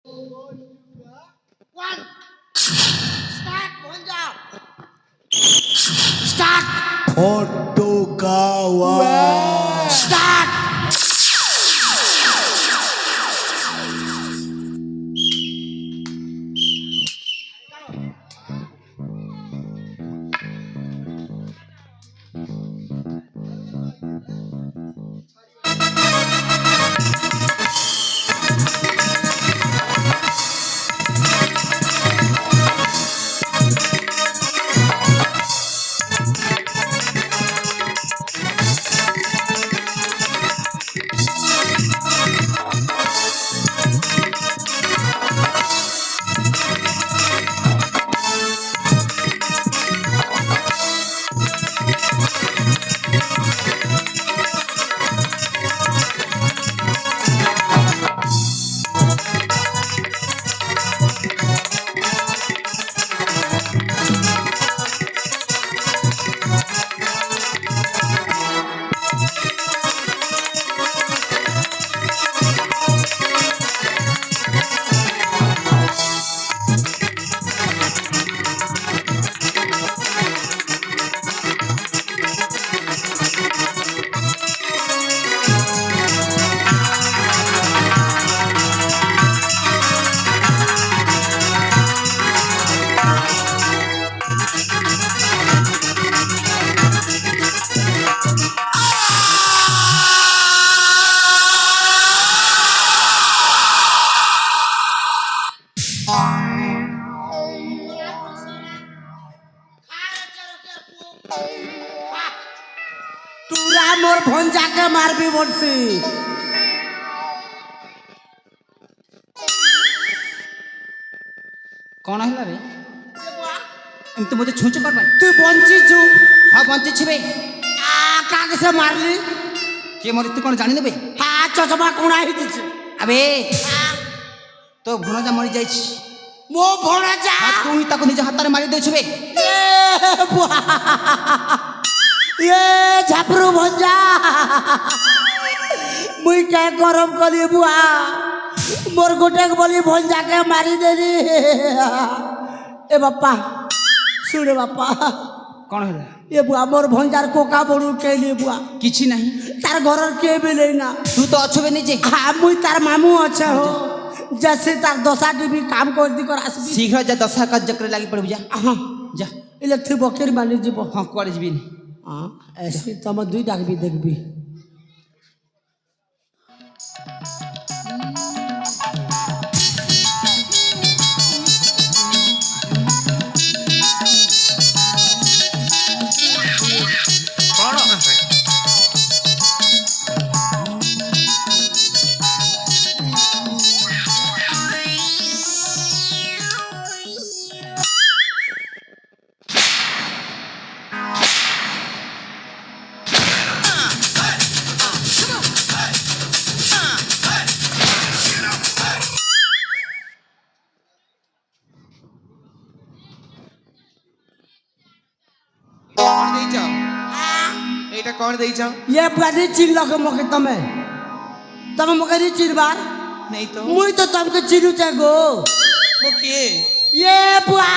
One. Start. Bonja. Start. Fotokawa. Start. तुरा मोर भंजा के मारबी बोलसी कौन है रे एमती मुझे छूच कर भाई तू बंची छु हाँ बंची छिबे आ काके से मारली के मरी तू कौन जानी देबे हाँ चचमा कोना ही दिछ अबे तो भणजा मरी जाई छी मो भणा जा हाँ तू ही ताको निज हाथ रे मारी दे छिबे ए बुआ ये झापरू भंजा मुई क्या गरम करी बुआ मोर गोटे बोली भंजा के मारी देली ए बापा सुने बापा कौन है ये बुआ मोर भंजार कोका बड़ू केली बुआ किछि नहीं तार घर के भी लेना तू तो अच्छो बे निजे हाँ मुई तार मामू अच्छे हो जैसे तार दशा टीवी काम कर दी कर आसबी शीघ्र जा दशा का जकरे लागी पड़ जा हाँ जा इलेक्ट्रिक बकेर मानी जीव हाँ कॉलेज भी हाँ ऐसे तुम दुई डाकबी देखबी कौन देई जाओ एटा कौन देई जाओ ये बुआरी चिन लगे मके तमे तमे मके री चिरबार नहीं तो मुई तो तुमके चिरू चे गो वो के ये बुआ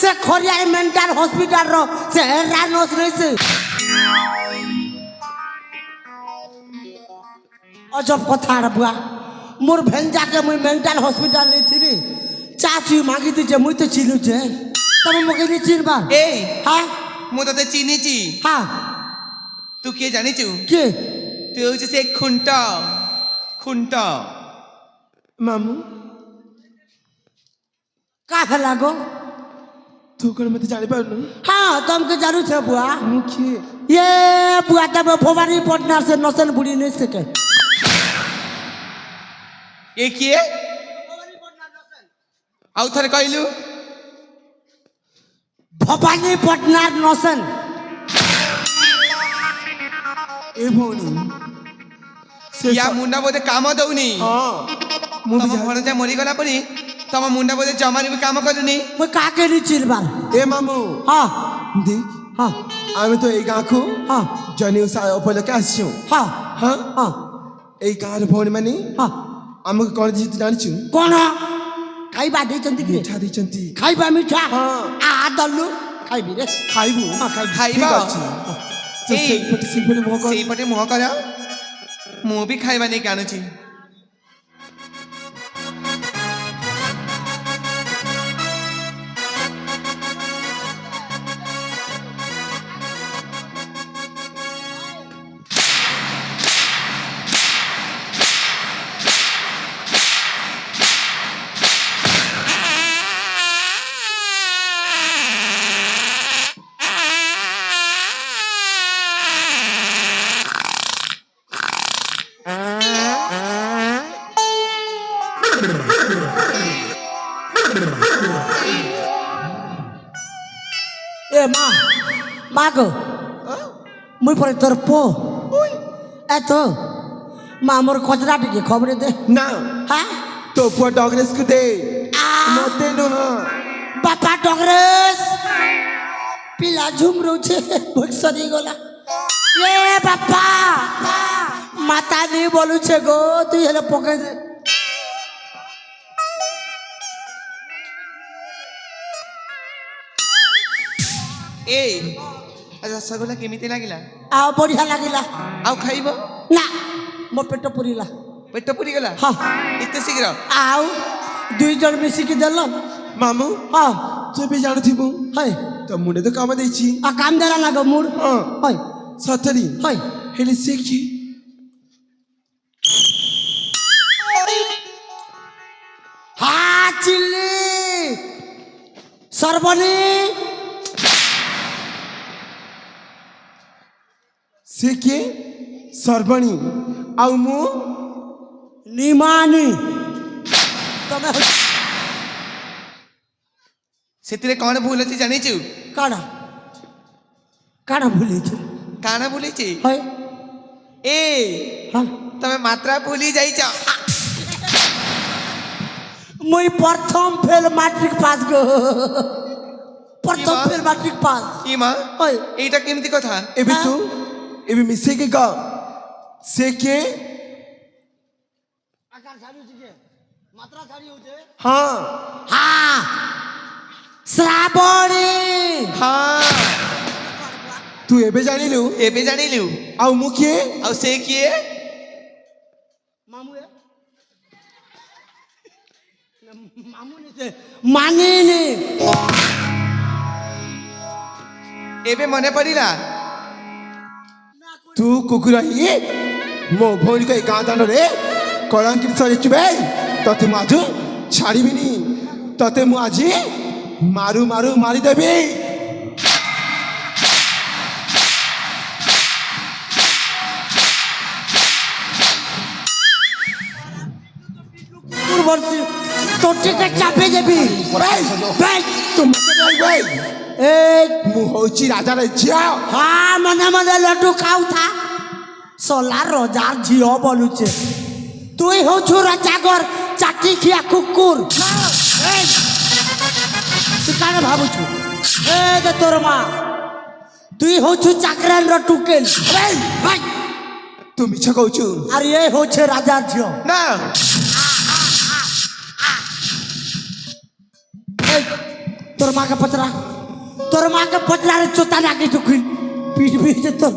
से खोरिया मेंटल हॉस्पिटल रो से हेरा नोस नहीं से अजब कथा रे बुआ मोर भेंजा के मुई मेंटल हॉस्पिटल नहीं थी चाची मांगी थी जे मुई तो चिरू चे तमे मके री चिरबार ए हाँ मु तो चिनी ची हाँ तू के जानी छु के तू जैसे खुंटा खुंटा मामू का हला गो तू कौन मत जानी पारनु हाँ तुमके जानू छे बुआ मुखी ये बुआ तब भवानी पटना से नसन बुढ़ी नहीं सके ये किए आउ थरे कहलु भवानी पटना नसन ए भौनी से या मुंडा बोधे काम दउनी हाँ मु भी तम भणजा मरी गला परी तम मुंडा बोधे जमानी भी काम करूनी मैं का के नी चिरबार ए मामू हाँ देख हाँ আমি তো এই গাঁকু हाँ জনি উপলক্ষে আসছি हाँ হ্যাঁ हाँ এই গাঁর ভৌণী মানে हाँ আমাকে কଣ দিয়েছে জানিছু कौन ଖାଇବା ଦେଇଛନ୍ତି କି ମିଠା ଦେଇଛନ୍ତି ଖାଇବା ମିଠା ହଁ। ଆ ଦଲୁ ଖାଇବି ରେ ଖାଇବୁ ହଁ ଖାଇବି ଖାଇବ ଠିକ ଅଛି ତୁ ଏଇ, ସେଇପଟେ ମୁହଁ କର ସେଇପଟେ ମୁହଁ କର ମୁଁ ବି ଖାଇବା ନେଇକି ଆଣୁଛି এ মা মা গো মুই পরে তোর পো এত মা মোর খচরা টিকে খবরে দে না হ্যাঁ তো পুয়া ডগরেসକୁ দে ମତେ ନୁହଁ বাপা ডগরেস পিলা ঝুমরুছে ভোগ সরি গলা এ বাপা মাতা নি বলুছে গো তুই হেলে পকাই দে এই ରସଗୋଲା କେମିତି ଲାଗିଲା ଆଉ ବଢିଆ ଲାଗିଲା ଆଉ ଖାଇବ ନା ମୋ ପେଟ ପୁରିଲା ପେଟ ପୁରିଗଲା ହଁ ଏତେ ଶୀଘ୍ର ଆଉ ଦୁଇ ଜଣ ମିଶିକି ଦେଲ ମାମୁଁ ହଁ ତୁ ବି ଜାଣୁଥିବୁ ହଇ ତ ମୁଣ୍ଡେ ତ କାମ ଦେଇଛି ଆଉ କାମ ଦେଲା ନା ଗো ମୁଡ ହଁ ହଇ ସତରେ ହଇ ହେଲେ ସେ କି হা চিল্লি সর্বনী ସେ କିଏ ସର୍ବଣୀ ଆଉ ମୁଁ নিমানি তবে ସେଥିରେ କ'ଣ ଭୁଲ ଅଛି ଜାଣିଛୁ কাড়া কাড়া ভুলেছ କାଣା ଭୁଲିଛି হয় ଏ হ্যাঁ ତମେ ମାତ୍ରା ଭୁଲି ଯାଇଛ মুই প্রথম ফেল ম্যাট্রিক পাস গো প্রথম কি মা? ফেল ম্যাট্রিক পাস ଏ ମା হয় ଏଇଟା କେମିତି କଥା ଏବେ ତୁ ଏବେ ମିଶେଇକି କହ ସେ କିଏ ହଁ হ্যাঁ শ্রাবণী ହଁ ତୁ ଏବେ ଜାଣିଲୁ ଏବେ ଜାଣିଲୁ ଆଉ ମୁଁ କିଏ ଆଉ ସେ କିଏ মামু মামু নিতে মানিনি ଏବେ ମନେ ପଡ଼ିଲା ତୁ କୁକୁର ଇଏ ମୋ ଭଉଣୀକୁ ଏ ଗାଁ ଦାଣ୍ଡରେ କଳଙ୍କିତ ସରିଛୁ ଭାଇ ତତେ ମୁଁ ଆଜି ଛାଡ଼ିବିନି ତତେ ମୁଁ ଆଜି ମାରୁ ମାରୁ ମାରିଦେବି পূর্ববর্তী তোটিকে চাপে যাবি ভাই ভাই ତୁ ମତେ କାଇଁ ଭାଇ এই ମୁଁ ହଉଛି ରାଜାର ଝିଅ হ্যাঁ মনে মনে লডু খাউথা সোলার রজার ঝিও বলুছে তুই হচ্ছু রাজাগর চাটি খিয়া কুকুর এই, তুই কাণ ভাবুছু এ যে তোর মা তুই হচ্ছু চাকরান টুকেল ভাই ভাই ତୁ ମିଛ କହୁଛୁ আর এ হচ্ছে রাজার ঝিও ନା এই, তোর মাকে পচরা তোর মাকে পচরা রে চোতা নাকি টুকুল পিট পিট তোর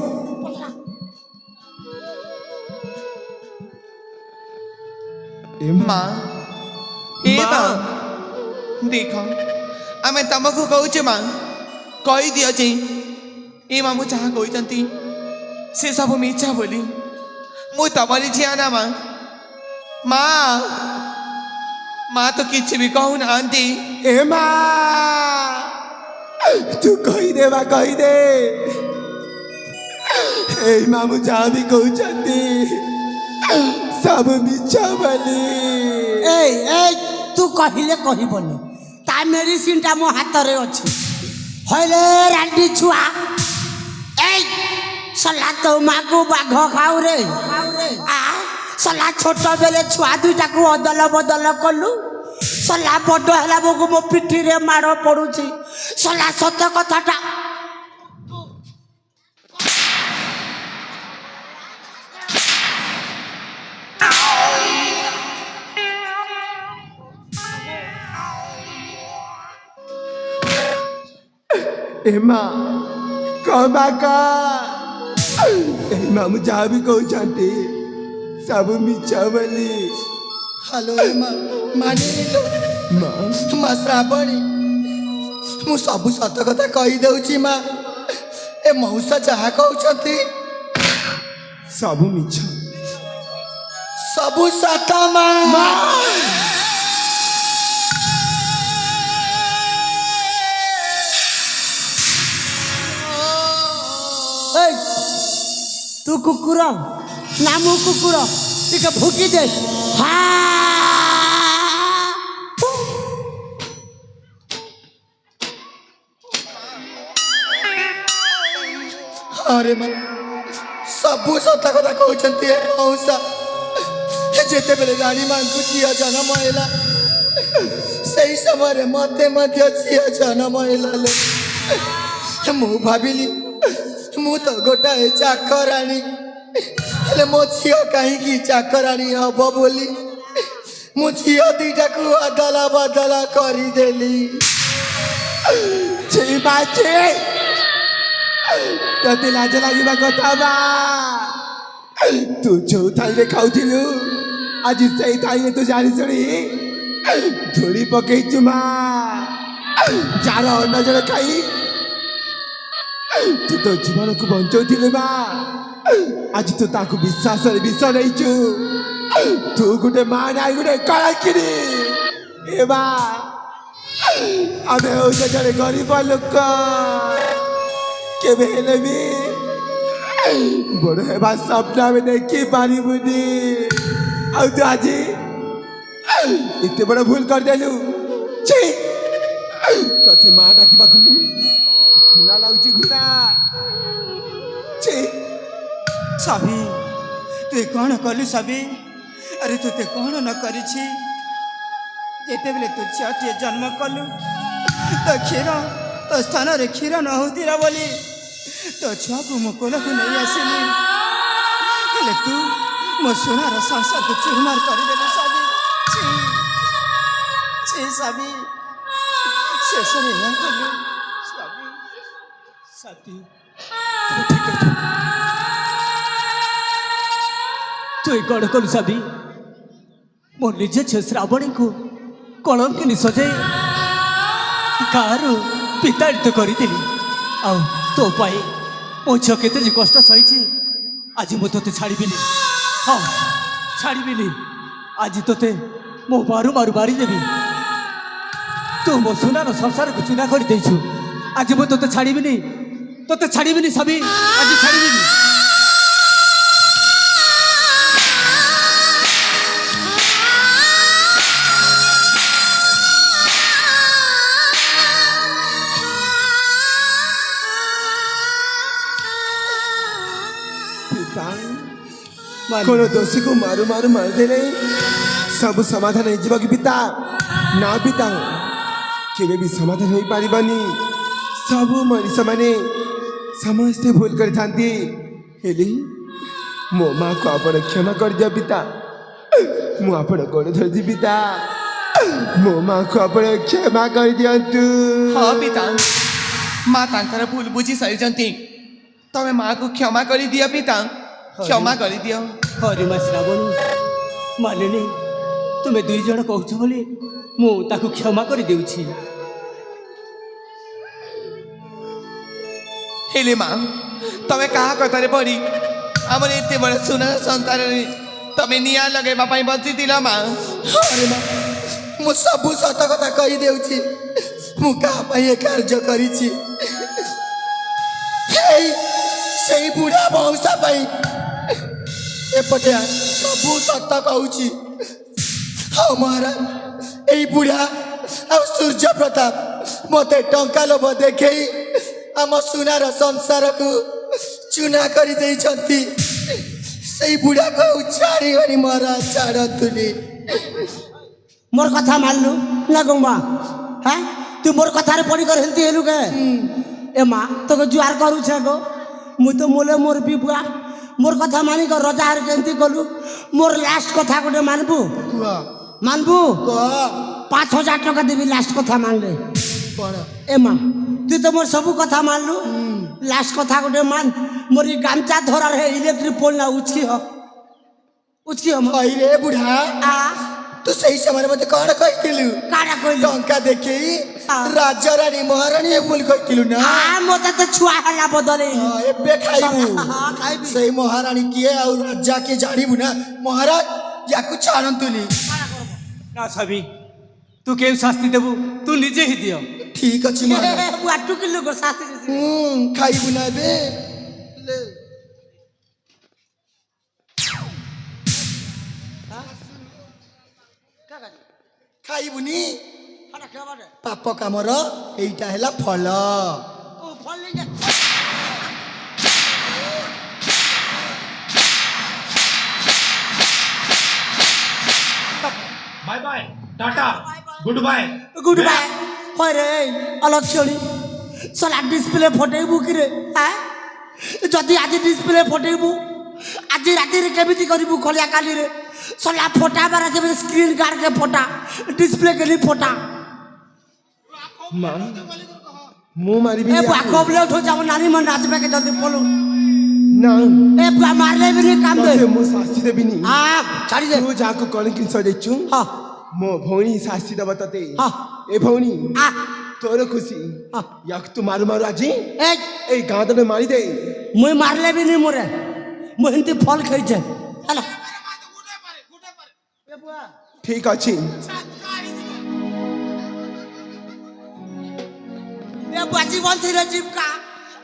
ମା ଏ ମା ଦେଖ ଆମେ ତମକୁ କହୁଛୁ ମା କହିଦିଅ ଯେ ଏ ମାମୁଁ ଯାହା କହିଛନ୍ତି ସେ ସବୁ ମିଛ ବୋଲି ମୁଁ ତମରି ଝିଅ ନା ମା ମା ମା ତ କିଛି ବି କହୁନାହାନ୍ତି ଏ ମା ତୁ କହିଦେ ବା କହିଦେ ଏଇ ମାମୁଁ ଯାହା ବି କହୁଛନ୍ତି ସବୁ ମିଛ ବୋଲି এই এই তু কহিলে কহিবনি তা মেডিসিনটা মো হাতরে অছি হইলে রান্ডি ছুয়া এই সলা তো মাগু বাঘ খাও রে আ সলা ছোট বেলে ছুয়া দুইটাকু অদল বদল কলু সলা বড় হেলা বগু মো পিঠিরে মাড় পড়ুছি সলা সত কথাটা ए माँ कमा का ए माँ मुझे जहाँ भी कहूँ जानते सब मिचा बोली हेलो माँ मानिलो माँ माँ श्रावणी मु सब सत कथा कही दउची माँ ए मौसा जहाँ कहउछंती सब मिचा सबु सत माँ এই তু কুকুর না মু কুকুর টিকে ফুকি দে হা अरे माँ सबु सत कथा कहउछंती ए मौसा जेते बेले रानी मां को झिया जन्म होला सही समय रे मते मध्य झिया जन्म होला ले मु भाबिली मु तो गोटाए चाकराणी हेले मो झिया कहीं की चाकराणी हब बोली मु झिया दीटा को अदला बदला करी देली छी बाचे तते लाज लागिबा कथा बा तू जो थाली खाउथिलु आज सही थाली तू जानी सुनी धूली पकेइछु माँ जार अन्न जल खाई तू तो जीवन को बंचौथिलु माँ आज तू ताकू विश्वास विष नहींचु तू गोटे माँ नाई गोटे कलाकिरी ए माँ आमे हौछ जड़े गरीब लोक केबे हेले भी बड़ हेबा सपना में देखी पारिबुनी आउ तू आज इतने बड़ा भूल कर देलु छी तथे माँ डाकिबा घुना लाଗୁଛି घुना छी साबी तु कौन कलु साबी अरे तुते कौन न करिछि जेते बेले तू छाटिए जन्म कलु तो क्षीर तो स्थान रे क्षीर न होतिरा बोली तो छुआ को मो कोल को नहीं आसिली हेले तू मो सोनार संसार को चुरमार कर देलु साबी छी छी साबी शेष रे या कलु साबी साथी ठीक है तु कौन कलु साबी मो निजे छे श्रावणी को कलंकिनी सजे कार पिताड़ित करदेली आ तो पाई मो झील केते कष्ट सही आज मु तोते छाड़बीनि हाँ छाड़बीनि आज तोते मो मारू मारू मारिदेवी तू मो सुनार संसार को चुना कर देछु आज मु तोते छाड़बीनि सभी आज छाड़बीनि कोनो दोषी को मारू मारू मार दे नहीं सब समाधान हो जीवा की पिता ना पिता केवे भी समाधान हो पारिबानी सब मनीष माने समस्ते भूल कर थांती हेली मो माँ को आपण क्षमा कर दिया पिता मु आपण गोड़ धर दी पिता मो माँ को आपण क्षमा कर दियंतु हाँ पिता माँ तांकर भूल बुझी सारी तमें माँ को क्षमा कर दिया पिता क्षमा कर दियो हरे माँ श्रावणी मालिनी तुम्हें दुई जन कहूछ बोली मु ताकू क्षमा कर देउछि हेले माँ तमें कहा कथारे पड़ी आमर एते बड़ सुनार संसार रे तमें निया लगेबा पई बची दिला माँ अरे माँ मु सबु सत कथा कही देउची मु कहा पाई ए कार्य करिछि सेई बुढ़ा मौसा पाई एपटे सबु सत कहूची हाँ महाराज यही बुढ़ा आ सूर्य प्रताप मते टंका लोभ देखे आम सुनार संसार को चुना कर बुढ़ा को छाड़ी गरी महाराज छाड़तुनी मोर कथा मानलु ना गौमा हाँ तू मोर कथार पड़ी कर हेल्ती हेलु के ए माँ तो जुआर करू छे गो मु तो मोले मोर बिबुआ मोर कथा मानी कर रजा हर केंती गलु मोर लास्ट कथा गोटे मानबू मानबू 5,000 टका देवी लास्ट कथा मानले ए माँ তুই তো মোর সবু কথা মানলু লাস্ট কথা গোটে মান মোর ই গামছা ধরার হে ইলেকট্রিক পোল না উচকি হ ভাই রে বুঢ়া আ ତୁ ସେଇ ସମୟରେ ମତେ କଣ କହିଥିଲୁ କାଣା କହିଲୁ ଟଙ୍କା ଦେଖେଇ ହଁ। ରାଜାରାଣୀ ମହାରାଣୀ ବୋଲି କହିଥିଲୁ ନା ଆ ମତେ ତ ଛୁଆ ହେଲା ବଦଲେଇ ହଁ, ଏବେ ଖାଇବୁ ହଁ ଖାଇବି ସେଇ ମହାରାଣୀ କିଏ ଆଉ ରାଜା କିଏ ଜାଣିବୁ ନା ମହାରାଜ ୟାକୁ ଛାଡ଼ନ୍ତୁନି ନା ସବି ତୁ କେଉଁ ଶାସ୍ତି ଦେବୁ ତୁ ନିଜେ ହିଁ ଦିଅ ଠିକ ଅଛି ମହାରାଜ ବୁଆଟୁ କିଲୋ ଗୋ ଶାସ୍ତି ଖାଇବୁ ନା ଏବେ ଖାଇବୁନି ପାପ କାମର ଏଇଟା ହେଲା ଫଳ bye bye tata good bye good bye হয় রে অলক্ষণী সলা ডিসপ্লে ফটেইবু কি রে হ্যাঁ যদি আজ ডিসপ্লে ফটেইবু আজ রাতিরে কেমিতি করিবু খলিয়া কালিরে সলা ফটাবার আছে স্ক্রিন গার্ড কে ফটা ডিসপ্লে কে নি ফটা মা ମୁଁ ମାରିବି এ বুয়া কবলে উঠো যাব নানি মন নাচবে কে জলদি বলো ନା এ বুয়া মারলে भी नहीं काम दे ତତେ ମୁଁ ଶାସ୍ତି ଦେବିନି आ ছাড়ি দে ତୁ ଯାହାକୁ କଣ ଜିନିଷ ଦେଇଛୁ ହଁ ମୋ ଭଉଣୀ ଶାସ୍ତି ଦେବ ତତେ ହଁ ଏ ଭଉଣୀ आ ତୋର ଖୁସି ହଁ ୟାକୁ ତୁ ମାରୁ ମାରୁ ଆଜି এ ଏଇ ଗାଁ ତଟେ ମାରିଦେ মুই মারলে भी नहीं মরে মুই হিন্দি ফল খাইছে হ্যালো ଠିକ ଅଛି এ বুয়া জীবন ছিল জীবকা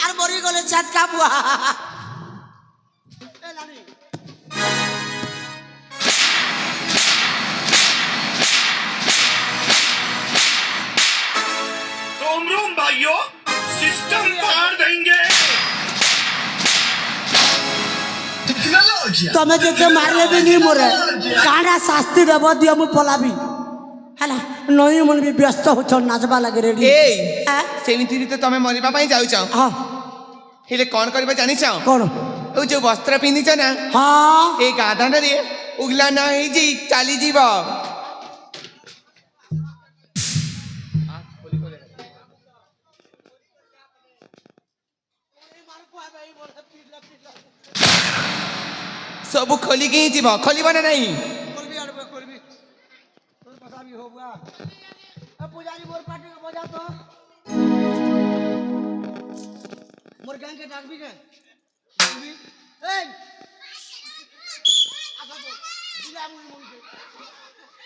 আর মরি গলে চাটকা বুয়া এ নানি रोम रोम भाइयों सिस्टम पार देंगे তুমি যেতে মারলে भी नहीं মরে কাঁড়া শাস্তি দেব দিও মু পলাবি হ্যাঁ নই মন বি ব্যস্ত হচ্ছ নাচবা লাগে রেডি এই হ্যাঁ ସେମିତି ତ ତମେ ମରିବା ପାଇଁ ଯାଉଛ হ্যাঁ ହେଲେ କ'ଣ କରିବା ଜାଣିଛ কোন ଆଉ ଯୋଉ ବସ୍ତ୍ର ପିନ୍ଧିଛ ନା হ্যাঁ এই ଗାଁ ଦାଣ୍ଡରେ ଉଗଲା ନା ହେଇଛି ଚାଲିଯିବ ସବୁ ଖୋଲିକି ହିଁ ଯିବ ଖୋଲିବ ନା ନାହିଁ করবি আর করবি তোর কথা भी होगा अब पुजारी मोर पार्टी को बजा तो मोर गैंग के डाक भी के ए आजा तो दिला मुई मुई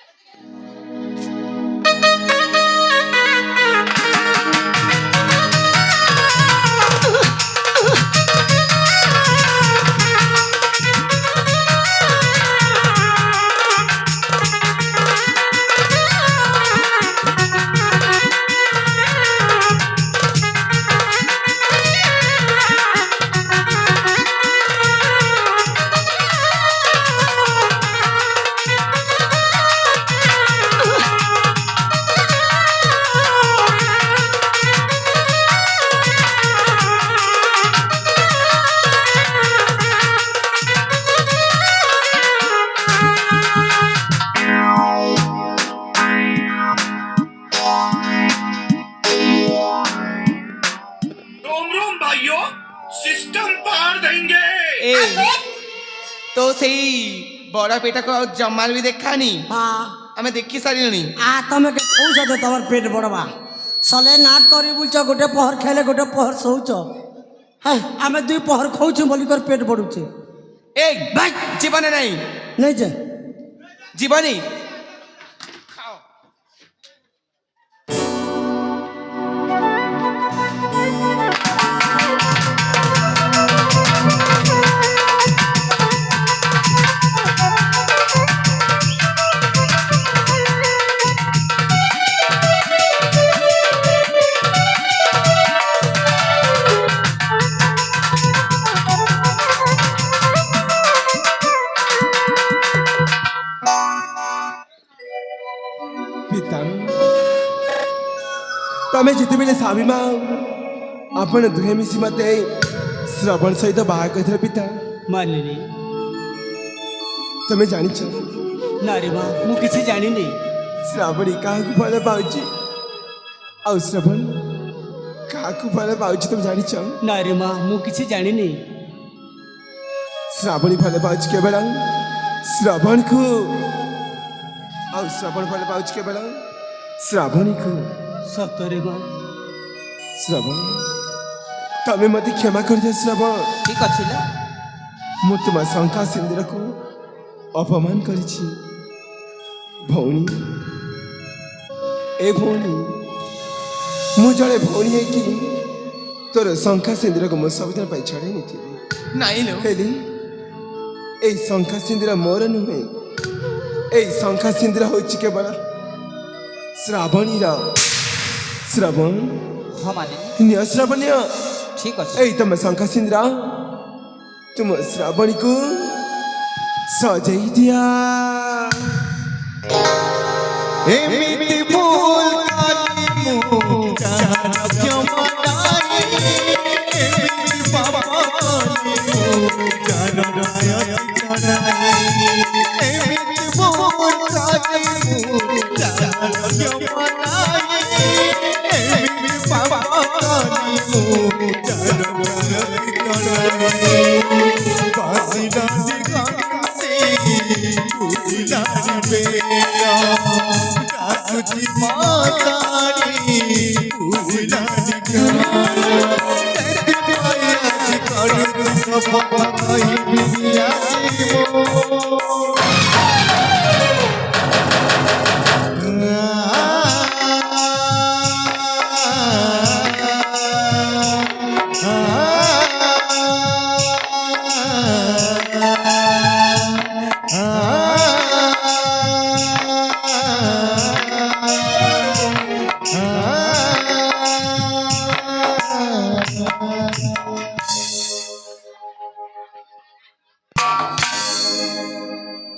रोम रोम भाइयों सिस्टम पार देंगे এই তো ସେଇ ବଡ଼ ପେଟକୁ ଆଉ ଜମାରୁ ବି ଦେଖାନି हां ଆମେ ଦେଖି ସାରିଲୁଣି आ तमे के कौछ दे तमर पेट बड़बा सले नाट करी बुलछ गोटे पहर खेले गोटे पहर सोउछ है आमे दुई पहर खौछु बोली कर पेट बडुछे এই ভাই জীবনে নাই नहीं जे জীবনে ପିତା ତମେ ଯେତେବେଳେ ସ୍ୱାମୀ ମା ଆପଣ ଦୁହେଁ ମିଶି ମତେ ଶ୍ରବଣ ସହିତ ବାହା କରିଥିଲେ ପିତା ମାନିନି ତମେ ଜାଣିଛ ନାରୀ ମା ମୁଁ କିଛି ଜାଣିନି ଶ୍ରାବଣୀ କାହାକୁ ଭଲ ପାଉଛି ଆଉ ଶ୍ରବଣ କାହାକୁ ଭଲ ପାଉଛି ତମେ ଜାଣିଛ? ନାଇଁ ରେ ମା ମୁଁ କିଛି ଜାଣିନି। ଶ୍ରାବଣୀ ଭଲ ପାଉଛି କେବଳ ଶ୍ରବଣକୁ, ଆଉ ଶ୍ରବଣ ଭଲ ପାଉଛି କେବଳ ଶ୍ରାବଣୀକୁ। ସତରେ ମା। ଶ୍ରବଣ ତମେ ମତେ କ୍ଷମା କରିଦିଅ ଶ୍ରବଣ। ଠିକ୍ ଅଛି ଲୋ। ମୁଁ ତୁମ ଶଙ୍ଖା ସିନ୍ଦୁରକୁ ଅପମାନ କରିଛି ଭଉଣୀ। ଏ ଭଉଣୀ, ମୁଁ ଜଣେ ଭଉଣୀ ହେଇକି ତୋର ଶଙ୍ଖା ସିନ୍ଦୁରକୁ ମୁଁ ସବୁଦିନ ପାଇଁ ଛଡ଼େଇ ନେଇଥିଲି। ନାଇଁ ଲୋ, ହେଲି এই ଶଙ୍ଖା ସିନ୍ଦୁର ମୋର ନୁହେଁ, এই ଶଙ୍ଖା ସିନ୍ଦୁର ହେଉଛି କେବଳ ଶ୍ରାବଣୀର। ଶ୍ରାବଣ ହଁ ମାଲିନୀ, ନିଅ ଶ୍ରାବଣୀୟ, ଠିକ୍ ଅଛି। এই ତମ ଶଙ୍ଖା ସିନ୍ଦୁର ତୁମ ଶ୍ରାବଣୀକୁ ସଜେଇ ଦିଅ। ଏମିତି ଭୁଲ କଲି ମୁଁ ଯାହାର କ୍ଷମା ନାହିଁ, ଏମିତି ପାପ କଲି ମୁଁ ଯାହାର ନ୍ୟାୟ ନାହିଁ। ଏମିତି ଭୁଲ କଲି ମୁଁ ଯାହାର କ୍ଷମା ନାହିଁ, ଏମିତି ପାପ କଲି ମୁଁ ଯାହାର ନ୍ୟାୟ ନାହିଁ। ବାସିଲା ଦିଗନ୍ତେ ବୁଝିଲାନି ବେଲା, ডাকুছি মাতারি বুঝিলানি আছি করু সফাই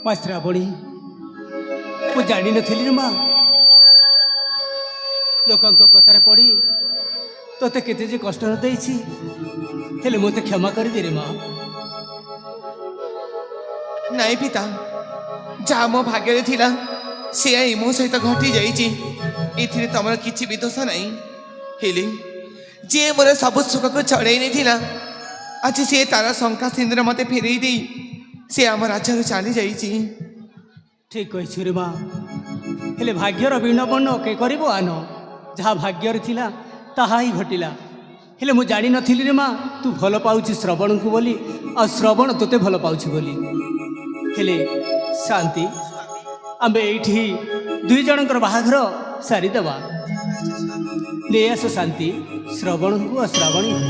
ମା ଶ୍ରାବଣୀ, ମୁଁ ଜାଣିନଥିଲି ରେ ମା। ଲୋକଙ୍କ କଥାରେ ପଡ଼ି ତୋତେ କେତେ ଯେ କଷ୍ଟ ନ ଦେଇଛି, ହେଲେ ମୋତେ କ୍ଷମା କରିଦେ ରେ ମା। ନାଇଁ ପିତା, ଯାହା ମୋ ଭାଗ୍ୟରେ ଥିଲା ସେୟା ହିଁ ମୋ ସହିତ ଘଟି ଯାଇଛି। ଏଥିରେ ତମର କିଛି ବି ଦୋଷ ନାହିଁ। ହେଲେ ଯିଏ ମୋର ସବୁ ସୁଖକୁ ଛଡ଼େଇ ନେଇଥିଲା, ଆଜି ସିଏ ତାର ଶଙ୍ଖା ସିନ୍ଦୁର ମୋତେ ଫେରେଇ ଦେଇ ସେ ଆମ ରାଜ୍ୟରୁ ଚାଲି ଯାଇଛି। ଠିକ୍ କହିଛୁ ରେ ମା, ହେଲେ ଭାଗ୍ୟର ବିଣବନ କେ କରିବ ଆନ। ଯାହା ଭାଗ୍ୟରେ ଥିଲା ତାହା ହିଁ ଘଟିଲା। ହେଲେ ମୁଁ ଜାଣିନଥିଲି ରେ ମା ତୁ ଭଲ ପାଉଛୁ ଶ୍ରବଣଙ୍କୁ ବୋଲି, ଆଉ ଶ୍ରବଣ ତୋତେ ଭଲ ପାଉଛି ବୋଲି। ହେଲେ ଶାନ୍ତି, ଆମେ ଏଇଠି ଦୁଇ ଜଣଙ୍କର ବାହାଘର ସାରିଦେବା। ନେଇ ଆସ ଶାନ୍ତି ଶ୍ରବଣଙ୍କୁ ଆଉ ଶ୍ରାବଣୀକୁ।